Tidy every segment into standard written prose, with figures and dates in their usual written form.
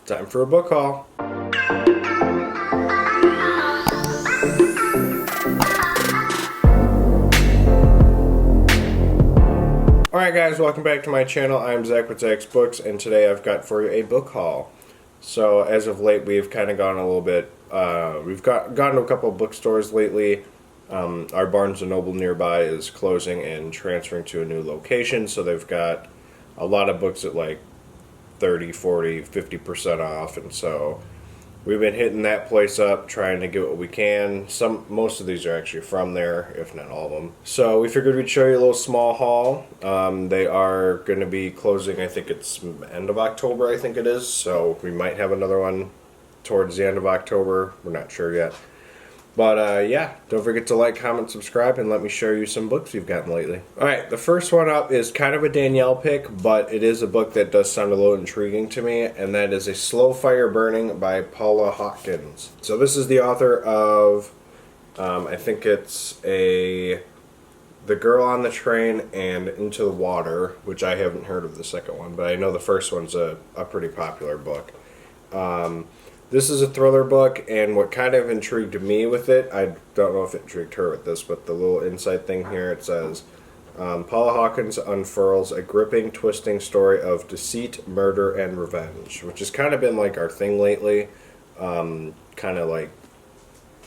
Time for a book haul. Alright guys, welcome back to my channel. I'm Zach with Zacks Books, and today I've got for you a book haul. So as of late, we've kind of gone a little bit, we've gone to a couple of bookstores lately. Our Barnes & Noble nearby is closing and transferring to a new location, so they've got a lot of books at like 30, 40, 50% off, and so we've been hitting that place up, trying to get what we can. Most of these are actually from there, if not all of them. So we figured we'd show you a little small haul. They are going to be closing, I think it's end of October, I think it is, so we might have another one towards the end of October. We're not sure yet. But yeah, don't forget to like, comment, subscribe, and let me show you some books we've gotten lately. Alright, the first one up is kind of a Danielle pick, but it is a book that does sound a little intriguing to me, and that is A Slow Fire Burning by Paula Hawkins. So this is the author of, I think it's The Girl on the Train and Into the Water, which I haven't heard of the second one, but I know the first one's a pretty popular book. This is a thriller book, and what kind of intrigued me with it, I don't know if it intrigued her with this, but the little inside thing here, it says, Paula Hawkins unfurls a gripping, twisting story of deceit, murder, and revenge, which has kind of been like our thing lately, kind of like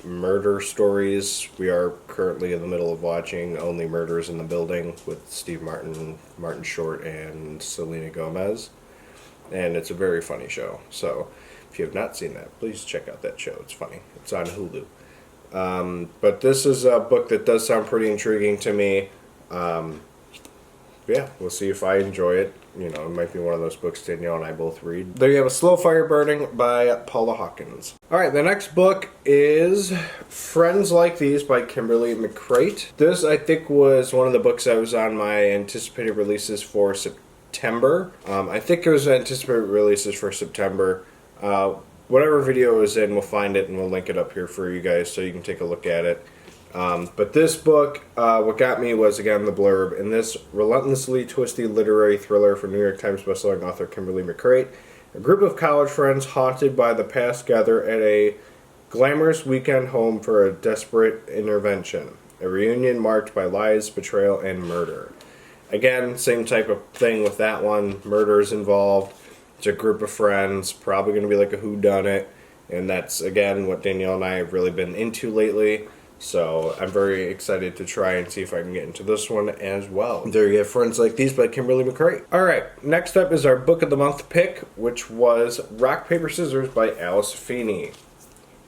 murder stories. We are currently in the middle of watching Only Murders in the Building with Steve Martin, Martin Short, and Selena Gomez, and it's a very funny show, so if you have not seen that, please check out that show. It's funny. It's on Hulu. But this is a book that does sound pretty intriguing to me. Yeah, we'll see if I enjoy it. You know, it might be one of those books Danielle and I both read. There you have A Slow Fire Burning by Paula Hawkins. Alright, the next book is Friends Like These by Kimberly McCreight. This, I think, was one of the books that was on my anticipated releases for September. I think it was anticipated releases for September. Whatever video it was in, we'll find it and we'll link it up here for you guys so you can take a look at it. But this book, what got me was, again, the blurb. In this relentlessly twisty literary thriller for New York Times bestselling author Kimberly McCreight, a group of college friends haunted by the past gather at a glamorous weekend home for a desperate intervention. A reunion marked by lies, betrayal, and murder. Again, same type of thing with that one. Murder is involved. It's a group of friends, probably going to be like a whodunit, and that's, again, what Danielle and I have really been into lately, so I'm very excited to try and see if I can get into this one as well. There you have Friends Like These by Kimberly McCreight. Alright, next up is our Book of the Month pick, which was Rock, Paper, Scissors by Alice Feeney.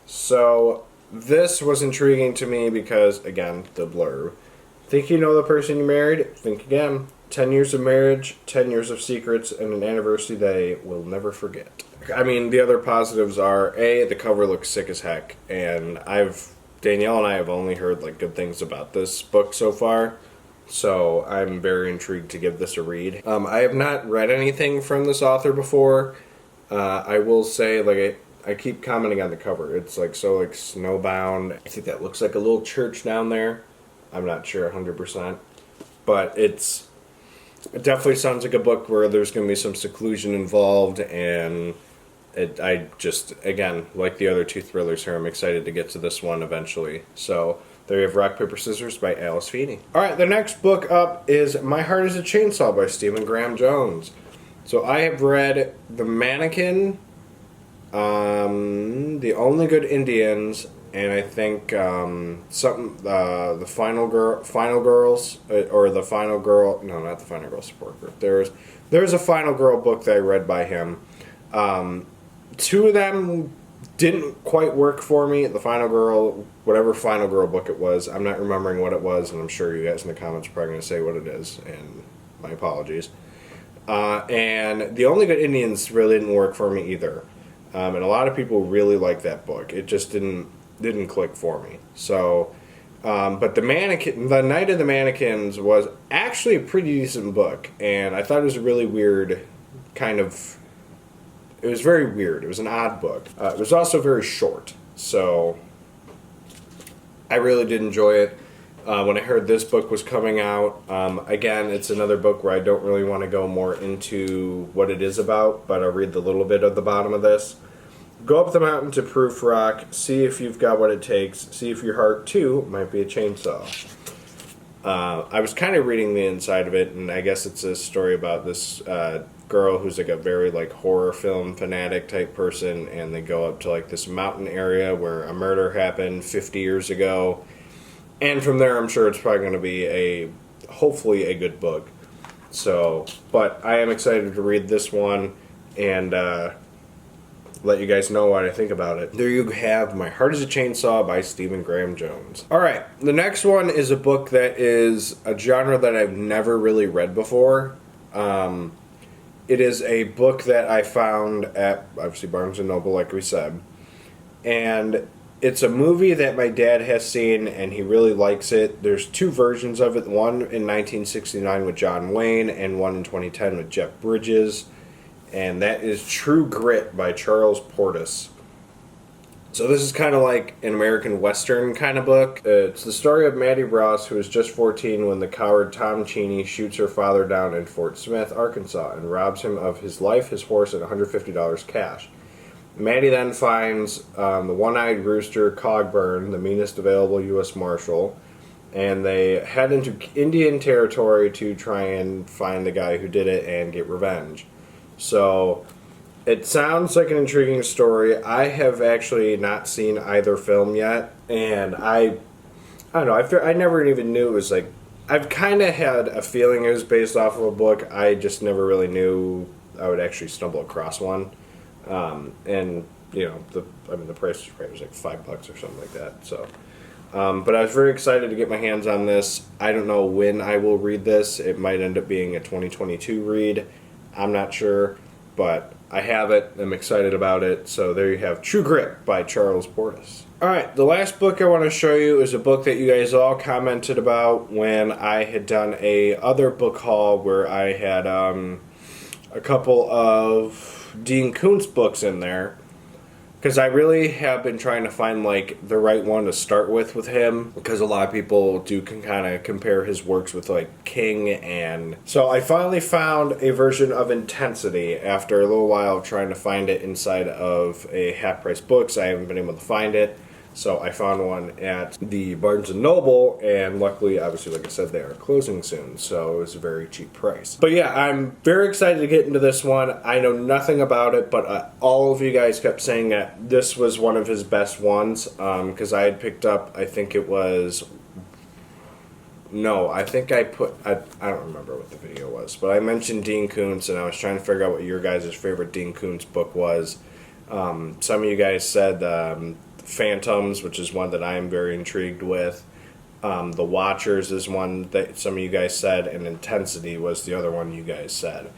So, this was intriguing to me because, again, the blurb. Think you know the person you married? Think again. 10 years of marriage, 10 years of secrets, and an anniversary they will never forget. I mean, the other positives are, A, the cover looks sick as heck, and Danielle and I have only heard like good things about this book so far, so I'm very intrigued to give this a read. I have not read anything from this author before. I will say, like, I keep commenting on the cover. It's like so like snowbound. I think that looks like a little church down there. I'm not sure 100%, but it definitely sounds like a book where there's going to be some seclusion involved, and I just, again, like the other two thrillers here, I'm excited to get to this one eventually. So, there you have Rock, Paper, Scissors by Alice Feeney. Alright, the next book up is My Heart is a Chainsaw by Stephen Graham Jones. So, I have read The Mannequin, The Only Good Indians, and I think the Final Girls, or the Final Girl, no, not the Final Girl support group. There's a Final Girl book that I read by him. Two of them didn't quite work for me. The Final Girl, whatever Final Girl book it was, I'm not remembering what it was, and I'm sure you guys in the comments are probably going to say what it is, and my apologies. And The Only Good Indians really didn't work for me either. And a lot of people really like that book. It just didn't click for me. So, but The Night of the Mannequins was actually a pretty decent book, and I thought it was a really weird it was very weird. It was an odd book. It was also very short, so I really did enjoy it. when I heard this book was coming out. Again, it's another book where I don't really want to go more into what it is about, but I'll read the little bit at the bottom of this. Go up the mountain to Proof Rock, see if you've got what it takes, see if your heart, too, might be a chainsaw. I was kind of reading the inside of it, and I guess it's a story about this girl who's like a very like horror film fanatic type person, and they go up to like this mountain area where a murder happened 50 years ago. And from there, I'm sure it's probably going to be hopefully a good book. So, but I am excited to read this one and let you guys know what I think about it. There you have My Heart is a Chainsaw by Stephen Graham Jones. Alright, the next one is a book that is a genre that I've never really read before. It is a book that I found at, obviously, Barnes & Noble, like we said. And it's a movie that my dad has seen, and he really likes it. There's two versions of it, one in 1969 with John Wayne, and one in 2010 with Jeff Bridges. And that is True Grit by Charles Portis. So this is kind of like an American Western kind of book. It's the story of Maddie Ross, who is just 14 when the coward Tom Cheney shoots her father down in Fort Smith, Arkansas, and robs him of his life, his horse, and $150 cash. Maddie then finds the one-eyed rooster Cogburn, the meanest available U.S. Marshal, and they head into Indian territory to try and find the guy who did it and get revenge. So it sounds like an intriguing story. I have actually not seen either film yet, and I don't know. I never even knew it was like. I've kind of had a feeling it was based off of a book. I just never really knew I would actually stumble across one. And you know, the price was like $5 or something like that. So, but I was very excited to get my hands on this. I don't know when I will read this. It might end up being a 2022 read. I'm not sure, but I have it. I'm excited about it. So there you have True Grit by Charles Portis. Alright, the last book I want to show you is a book that you guys all commented about when I had done a other book haul where I had a couple of Dean Koontz books in there. Because I really have been trying to find like the right one to start with him, because a lot of people can kind of compare his works with like King, and so I finally found a version of Intensity after a little while of trying to find it inside of a Half Price Books. I haven't been able to find it, so I found one at the Barnes & Noble, and luckily, obviously, like I said, they are closing soon, so it was a very cheap price. But yeah, I'm very excited to get into this one. I know nothing about it, but all of you guys kept saying that this was one of his best ones, because I had picked up, I think it was... No, I think I don't remember what the video was, but I mentioned Dean Koontz, and I was trying to figure out what your guys' favorite Dean Koontz book was. Some of you guys said... Phantoms, which is one that I am very intrigued with. The Watchers is one that some of you guys said, and Intensity was the other one you guys said.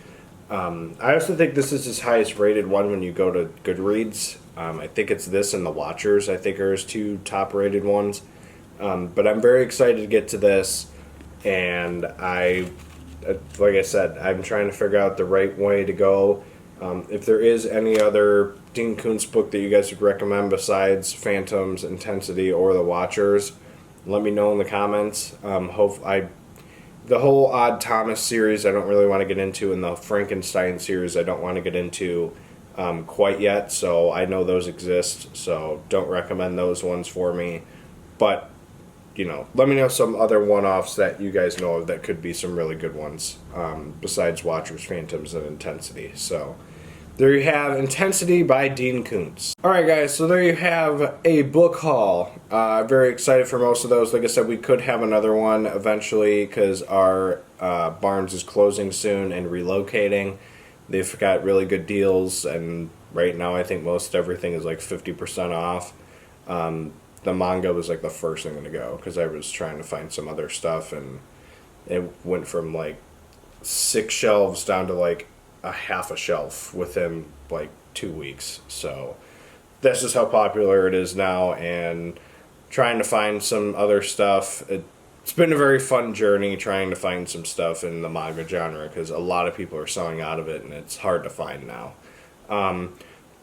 I also think this is his highest rated one when you go to Goodreads. I think it's this and The Watchers, I think, are his two top rated ones. But I'm very excited to get to this, and like I said, I'm trying to figure out the right way to go. If there is any other Dean Koontz book that you guys would recommend besides Phantoms, Intensity, or The Watchers, let me know in the comments. The whole Odd Thomas series I don't really want to get into, and the Frankenstein series I don't want to get into quite yet, so I know those exist, so don't recommend those ones for me. But, you know, let me know some other one-offs that you guys know of that could be some really good ones, besides Watchers, Phantoms, and Intensity. So there you have Intensity by Dean Koontz. Alright guys, so there you have a book haul. Very excited for most of those. Like I said, we could have another one eventually because our Barnes is closing soon and relocating. They've got really good deals, and right now I think most everything is like 50% off. The manga was like the first thing to go because I was trying to find some other stuff, and it went from like 6 shelves down to like a half a shelf within like 2 weeks. So that's just how popular it is now, and trying to find some other stuff. It's been a very fun journey trying to find some stuff in the manga genre because a lot of people are selling out of it and it's hard to find now.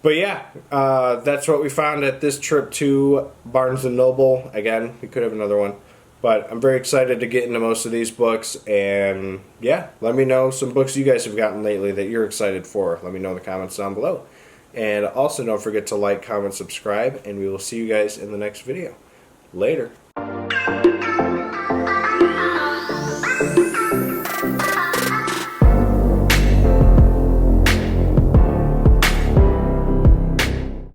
But yeah, that's what we found at this trip to Barnes & Noble. Again, we could have another one. But I'm very excited to get into most of these books, and yeah, let me know some books you guys have gotten lately that you're excited for. Let me know in the comments down below. And also don't forget to like, comment, subscribe, and we will see you guys in the next video. Later.